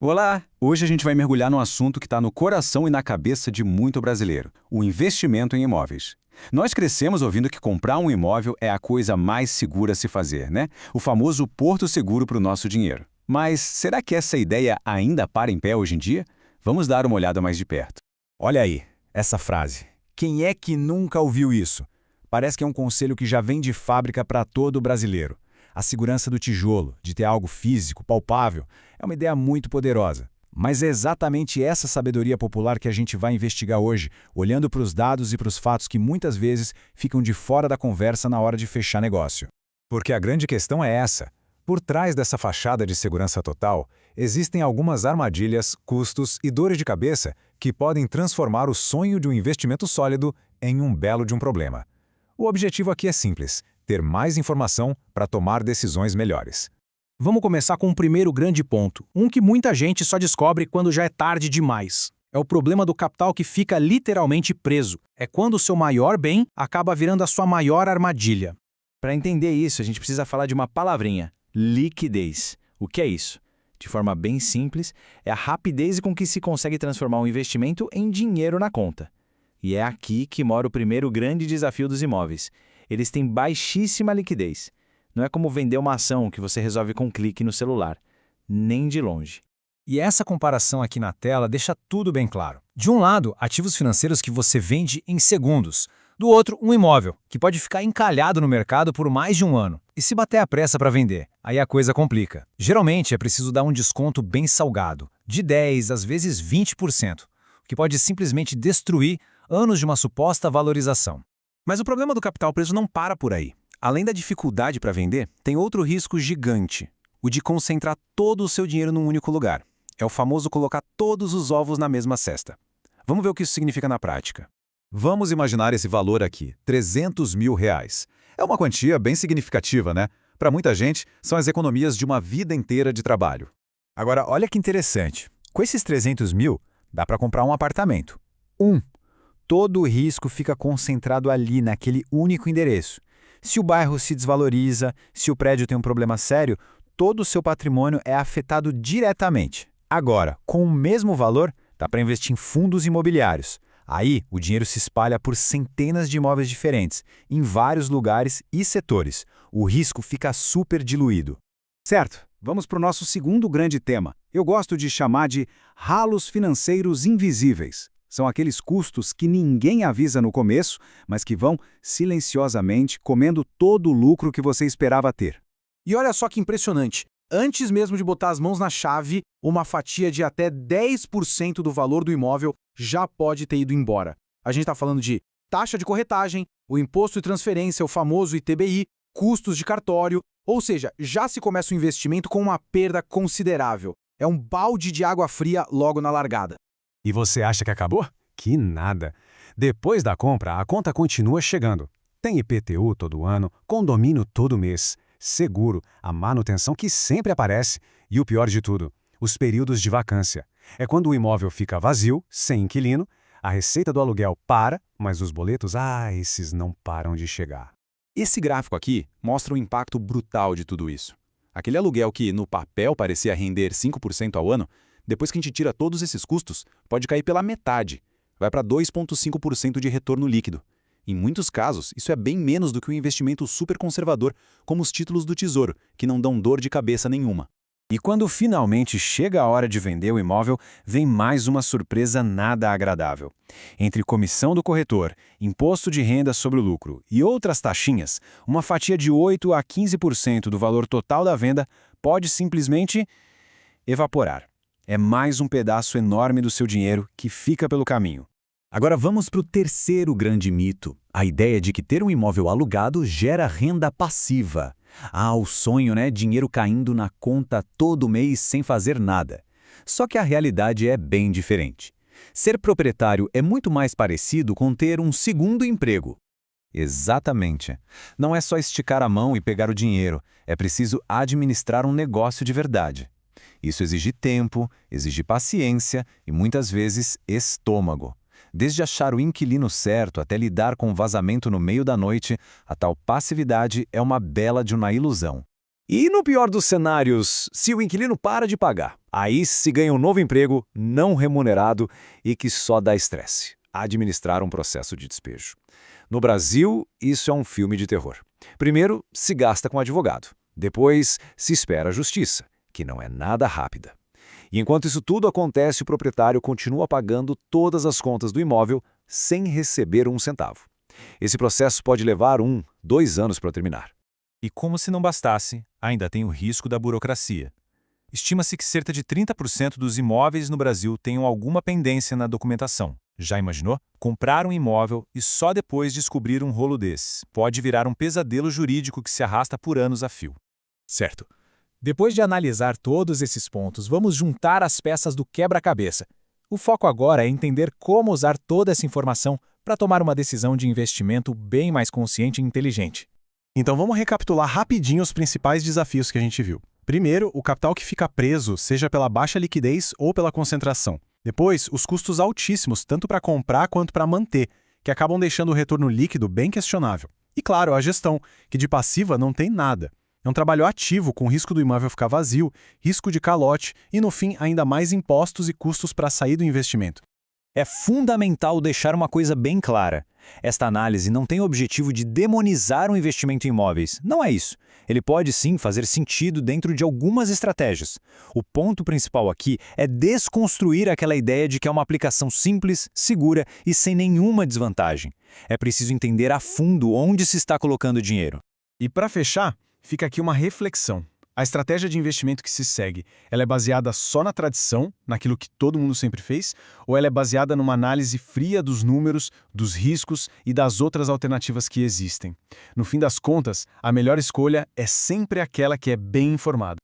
Olá! Hoje a gente vai mergulhar num assunto que está no coração e na cabeça de muito brasileiro: o investimento em imóveis. Nós crescemos ouvindo que comprar um imóvel é a coisa mais segura a se fazer, né? O famoso porto seguro para o nosso dinheiro. Mas será que essa ideia ainda para em pé hoje em dia? Vamos dar uma olhada mais de perto. Olha aí, essa frase. Quem é que nunca ouviu isso? Parece que é um conselho que já vem de fábrica para todo brasileiro. A segurança do tijolo, de ter algo físico, palpável, é uma ideia muito poderosa. Mas é exatamente essa sabedoria popular que a gente vai investigar hoje, olhando para os dados e para os fatos que muitas vezes ficam de fora da conversa na hora de fechar negócio. Porque a grande questão é essa. Por trás dessa fachada de segurança total, existem algumas armadilhas, custos e dores de cabeça que podem transformar o sonho de um investimento sólido em um belo de um problema. O objetivo aqui é simples: ter mais informação para tomar decisões melhores. Vamos começar com o primeiro grande ponto, um que muita gente só descobre quando já é tarde demais. É o problema do capital que fica literalmente preso. É quando o seu maior bem acaba virando a sua maior armadilha. Para entender isso, a gente precisa falar de uma palavrinha: liquidez. O que é isso? De forma bem simples, é a rapidez com que se consegue transformar um investimento em dinheiro na conta. E é aqui que mora o primeiro grande desafio dos imóveis. Eles têm baixíssima liquidez. Não é como vender uma ação que você resolve com um clique no celular. Nem de longe. E essa comparação aqui na tela deixa tudo bem claro. De um lado, ativos financeiros que você vende em segundos. Do outro, um imóvel, que pode ficar encalhado no mercado por mais de um ano. E se bater a pressa para vender, aí a coisa complica. Geralmente é preciso dar um desconto bem salgado, de 10%, às vezes 20%, o que pode simplesmente destruir anos de uma suposta valorização. Mas o problema do capital preso não para por aí. Além da dificuldade para vender, tem outro risco gigante: o de concentrar todo o seu dinheiro num único lugar. É o famoso colocar todos os ovos na mesma cesta. Vamos ver o que isso significa na prática. Vamos imaginar esse valor aqui, R$ 300 mil. É uma quantia bem significativa, né? Para muita gente, são as economias de uma vida inteira de trabalho. Agora, olha que interessante. Com esses 300 mil, dá para comprar um apartamento. Todo o risco fica concentrado ali, naquele único endereço. Se o bairro se desvaloriza, se o prédio tem um problema sério, todo o seu patrimônio é afetado diretamente. Agora, com o mesmo valor, dá para investir em fundos imobiliários. Aí, o dinheiro se espalha por centenas de imóveis diferentes, em vários lugares e setores. O risco fica super diluído. Certo, vamos para o nosso segundo grande tema. Eu gosto de chamar de ralos financeiros invisíveis. São aqueles custos que ninguém avisa no começo, mas que vão silenciosamente comendo todo o lucro que você esperava ter. E olha só que impressionante. Antes mesmo de botar as mãos na chave, uma fatia de até 10% do valor do imóvel já pode ter ido embora. A gente está falando de taxa de corretagem, o imposto de transferência, o famoso ITBI, custos de cartório, ou seja, já se começa o investimento com uma perda considerável. É um balde de água fria logo na largada. E você acha que acabou? Que nada! Depois da compra, a conta continua chegando. Tem IPTU todo ano, condomínio todo mês, seguro, a manutenção que sempre aparece e o pior de tudo, os períodos de vacância. É quando o imóvel fica vazio, sem inquilino, a receita do aluguel para, mas os boletos, esses não param de chegar. Esse gráfico aqui mostra o impacto brutal de tudo isso. Aquele aluguel que, no papel, parecia render 5% ao ano, depois que a gente tira todos esses custos, pode cair pela metade. Vai para 2,5% de retorno líquido. Em muitos casos, isso é bem menos do que um investimento super conservador, como os títulos do Tesouro, que não dão dor de cabeça nenhuma. E quando finalmente chega a hora de vender o imóvel, vem mais uma surpresa nada agradável. Entre comissão do corretor, imposto de renda sobre o lucro e outras taxinhas, uma fatia de 8% a 15% do valor total da venda pode simplesmente evaporar. É mais um pedaço enorme do seu dinheiro que fica pelo caminho. Agora vamos para o terceiro grande mito: a ideia de que ter um imóvel alugado gera renda passiva. O sonho, né? Dinheiro caindo na conta todo mês sem fazer nada. Só que a realidade é bem diferente. Ser proprietário é muito mais parecido com ter um segundo emprego. Exatamente. Não é só esticar a mão e pegar o dinheiro, é preciso administrar um negócio de verdade. Isso exige tempo, exige paciência e, muitas vezes, estômago. Desde achar o inquilino certo até lidar com o vazamento no meio da noite, a tal passividade é uma bela de uma ilusão. E no pior dos cenários, se o inquilino para de pagar, aí se ganha um novo emprego não remunerado e que só dá estresse: administrar um processo de despejo. No Brasil, isso é um filme de terror. Primeiro, se gasta com advogado. Depois, se espera a justiça, que não é nada rápida. E enquanto isso tudo acontece, o proprietário continua pagando todas as contas do imóvel sem receber um centavo. Esse processo pode levar 1, 2 anos para terminar. E como se não bastasse, ainda tem o risco da burocracia. Estima-se que cerca de 30% dos imóveis no Brasil tenham alguma pendência na documentação. Já imaginou? Comprar um imóvel e só depois descobrir um rolo desses. Pode virar um pesadelo jurídico que se arrasta por anos a fio. Certo. Depois de analisar todos esses pontos, vamos juntar as peças do quebra-cabeça. O foco agora é entender como usar toda essa informação para tomar uma decisão de investimento bem mais consciente e inteligente. Então vamos recapitular rapidinho os principais desafios que a gente viu. Primeiro, o capital que fica preso, seja pela baixa liquidez ou pela concentração. Depois, os custos altíssimos, tanto para comprar quanto para manter, que acabam deixando o retorno líquido bem questionável. E claro, a gestão, que de passiva não tem nada. É um trabalho ativo, com risco do imóvel ficar vazio, risco de calote e, no fim, ainda mais impostos e custos para sair do investimento. É fundamental deixar uma coisa bem clara. Esta análise não tem o objetivo de demonizar o investimento em imóveis. Não é isso. Ele pode sim fazer sentido dentro de algumas estratégias. O ponto principal aqui é desconstruir aquela ideia de que é uma aplicação simples, segura e sem nenhuma desvantagem. É preciso entender a fundo onde se está colocando o dinheiro. E para fechar, fica aqui uma reflexão. A estratégia de investimento que se segue, ela é baseada só na tradição, naquilo que todo mundo sempre fez, ou ela é baseada numa análise fria dos números, dos riscos e das outras alternativas que existem? No fim das contas, a melhor escolha é sempre aquela que é bem informada.